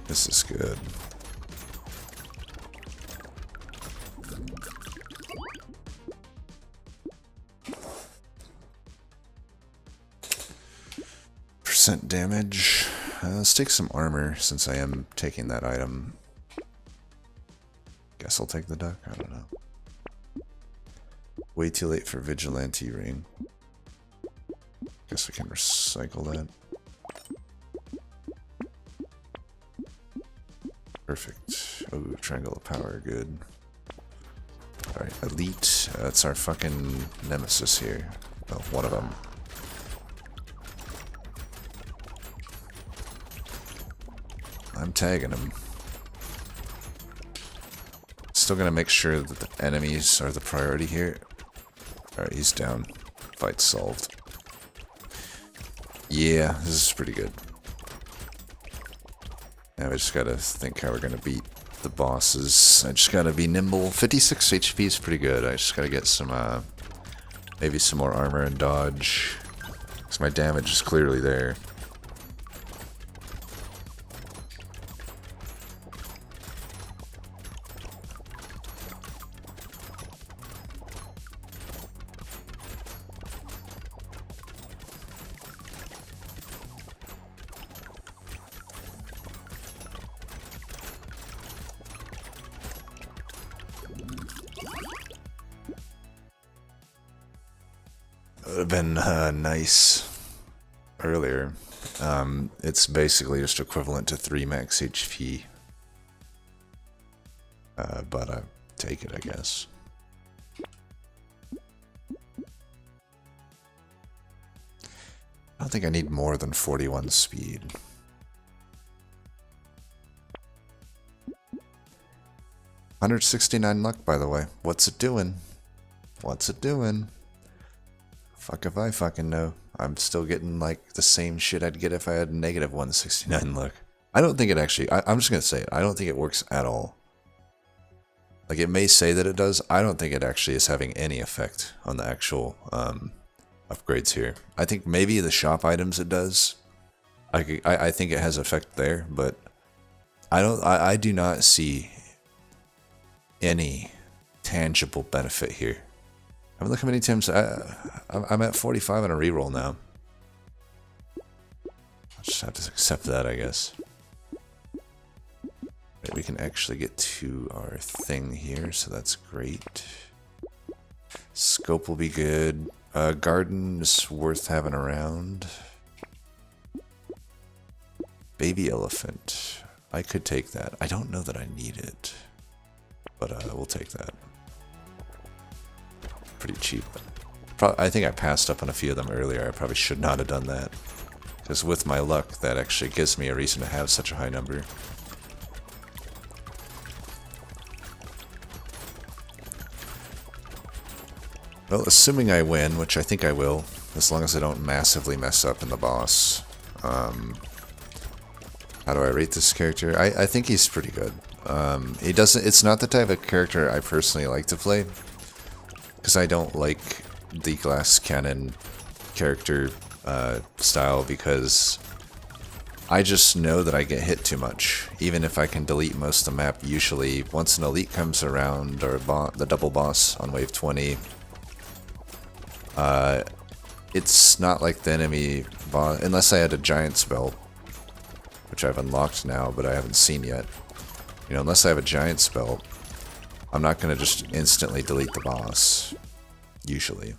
This is good. Percent damage. Let's take some armor since I am taking that item. Guess I'll take the duck. I don't know. Way too late for vigilante ring. Guess we can recycle that. Perfect. Oh, triangle of power, good. Alright, elite. That's our fucking nemesis here. Oh, one of them. I'm tagging him. Still gonna make sure that the enemies are the priority here. Alright, he's down. Fight solved. Yeah, this is pretty good. Now we just gotta think how we're gonna beat the bosses. I just gotta be nimble. 56 HP is pretty good. I just gotta get some, maybe some more armor and dodge. Because my damage is clearly there. Would have been nice earlier. It's basically just equivalent to 3 max HP. But I take it, I guess. don't think I need more than 41 speed. $169 luck, by the way. What's it doing? What's it doing? Fuck if I fucking know. I'm still getting like the same shit I'd get if I had negative 169 luck. I don't think it actually, I'm just gonna say it, I don't think it works at all. Like, it may say that it does, I don't think it actually is having any effect on the actual upgrades here. I think maybe the shop items it does. I think it has effect there, but I do not see any tangible benefit here. I mean, look how many times I'm at 45 on a reroll now. I'll just have to accept that, I guess. Right, we can actually get to our thing here, so that's great. Scope will be good. Garden is worth having around. Baby elephant. I could take that. I don't know that I need it, but we'll take that. Pretty cheap. I think I passed up on a few of them earlier. I probably should not have done that, because with my luck, that actually gives me a reason to have such a high number. Well, assuming I win, which I think I will, as long as I don't massively mess up in the boss. How do I rate this character? I think he's pretty good. He doesn't. It's not the type of character I personally like to play, because I don't like the glass cannon character style, because I just know that I get hit too much. Even if I can delete most of the map, usually once an elite comes around, or the double boss on wave 20, it's not like the enemy boss, unless I had a giant's belt, which I've unlocked now, but I haven't seen yet. You know, unless I have a giant's belt, I'm not going to just instantly delete the boss, usually.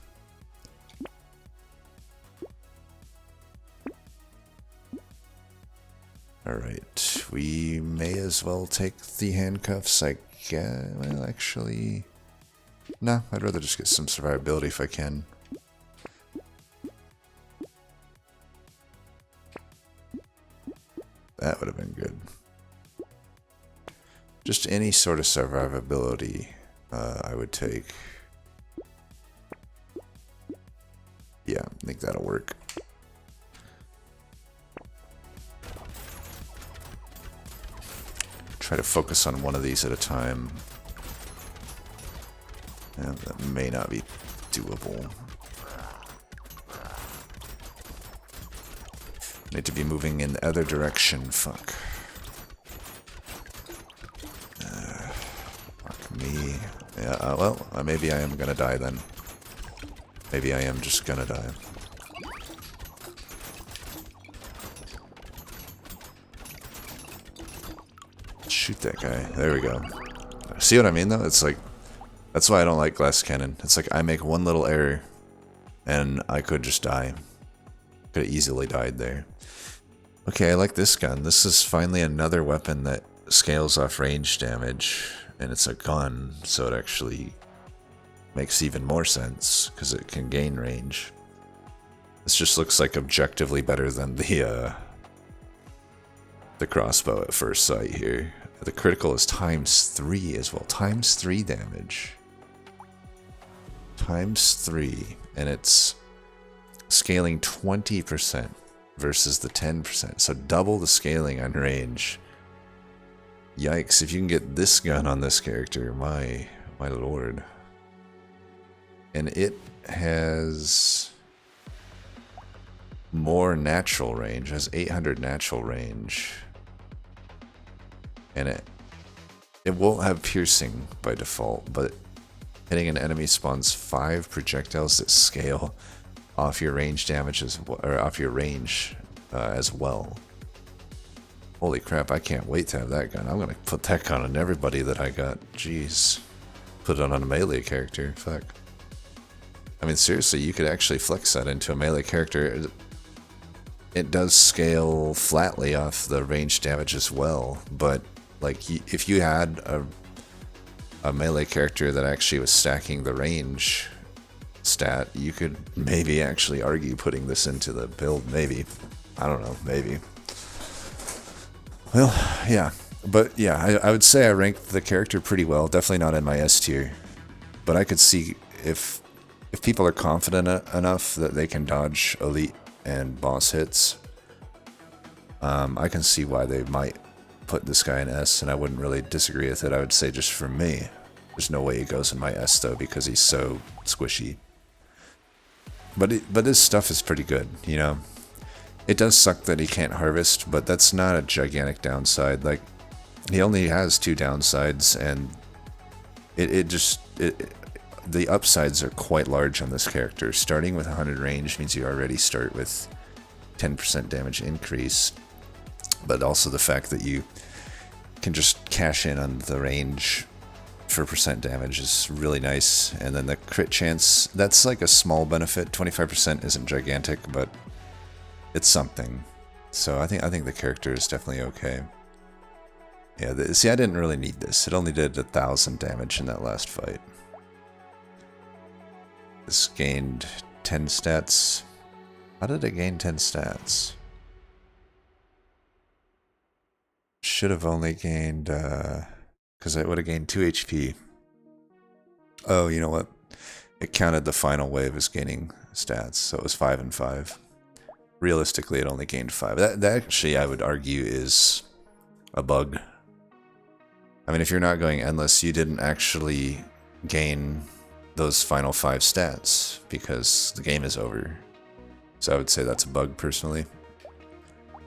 Alright, we may as well take the handcuffs, I guess. Well, actually, no, I'd rather just get some survivability if I can. That would have been good. Just any sort of survivability I would take. Yeah, I think that'll work. Try to focus on one of these at a time. Yeah, that may not be doable. Need to be moving in the other direction. Fuck. Fuck me. Yeah, well, maybe I am gonna die then. Maybe I am just gonna die. Shoot that guy. There we go. See what I mean, though? It's like, that's why I don't like glass cannon. It's like I make one little error, and I could just die. Could have easily died there. Okay, I like this gun. This is finally another weapon that scales off range damage, and it's a gun, so it actually makes even more sense, because it can gain range. This just looks like objectively better than the crossbow at first sight here. The critical is ×3 as well. ×3 damage. ×3, and it's scaling 20% versus the 10%. So double the scaling on range. Yikes, if you can get this gun on this character, my lord. And it has more natural range. It has 800 natural range. And it won't have piercing by default, but hitting an enemy spawns 5 projectiles that scale off your range damage or off your range as well. Holy crap, I can't wait to have that gun. I'm gonna put that gun on everybody that I got. Jeez. Put it on a melee character. Fuck. I mean, seriously, you could actually flex that into a melee character. It does scale flatly off the range damage as well, but like if you had a melee character that actually was stacking the range, stat, you could maybe actually argue putting this into the build, maybe. I don't know, maybe. Well, yeah. But yeah, I would say I ranked the character pretty well. Definitely not in my S tier. But I could see if people are confident enough that they can dodge elite and boss hits, I can see why they might put this guy in S, and I wouldn't really disagree with it. I would say just for me, there's no way he goes in my S though, because he's so squishy. But his stuff is pretty good, you know. It does suck that he can't harvest, but that's not a gigantic downside. Like, he only has 2 downsides, and the upsides are quite large on this character. Starting with 100 range means you already start with 10% damage increase, but also the fact that you can just cash in on the range for percent damage is really nice. And then the crit chance, that's like a small benefit. 25% isn't gigantic, but it's something. So I think the character is definitely okay. Yeah, see, I didn't really need this. It only did 1,000 damage in that last fight. This gained 10 stats. How did it gain 10 stats? Should have only gained, because it would have gained 2 HP. Oh, you know what? It counted the final wave as gaining stats, so it was 5 and 5. Realistically, it only gained 5. That actually, I would argue, is a bug. I mean, if you're not going endless, you didn't actually gain those final 5 stats, because the game is over. So I would say that's a bug, personally.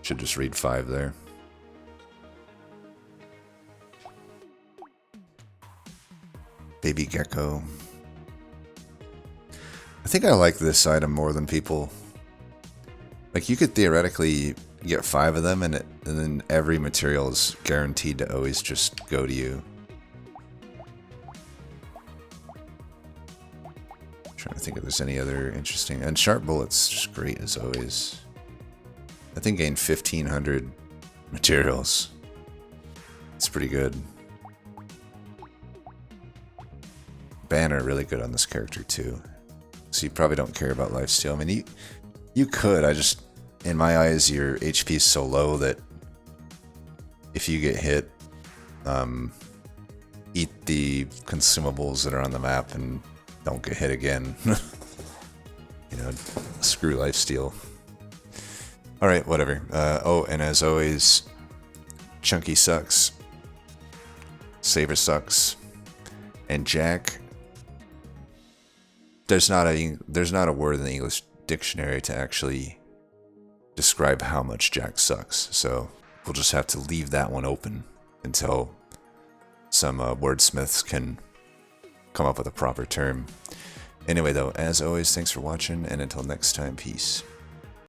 Should just read 5 there. Baby gecko. I think I like this item more than people. Like, you could theoretically get 5 of them, and then every material is guaranteed to always just go to you. Trying to think if there's any other interesting. And sharp bullet's just great as always. I think gained 1,500 materials. It's pretty good. Banner really good on this character too. So you probably don't care about lifesteal. I mean, you could. I just, in my eyes, your HP is so low that if you get hit, eat the consumables that are on the map and don't get hit again. You know, screw lifesteal. Alright, whatever. Oh, and as always, Chunky sucks. Saber sucks. And Jack, there's not a word in the English dictionary to actually describe how much Jack sucks. So we'll just have to leave that one open until some wordsmiths can come up with a proper term. Anyway, though, as always, thanks for watching, and until next time, peace.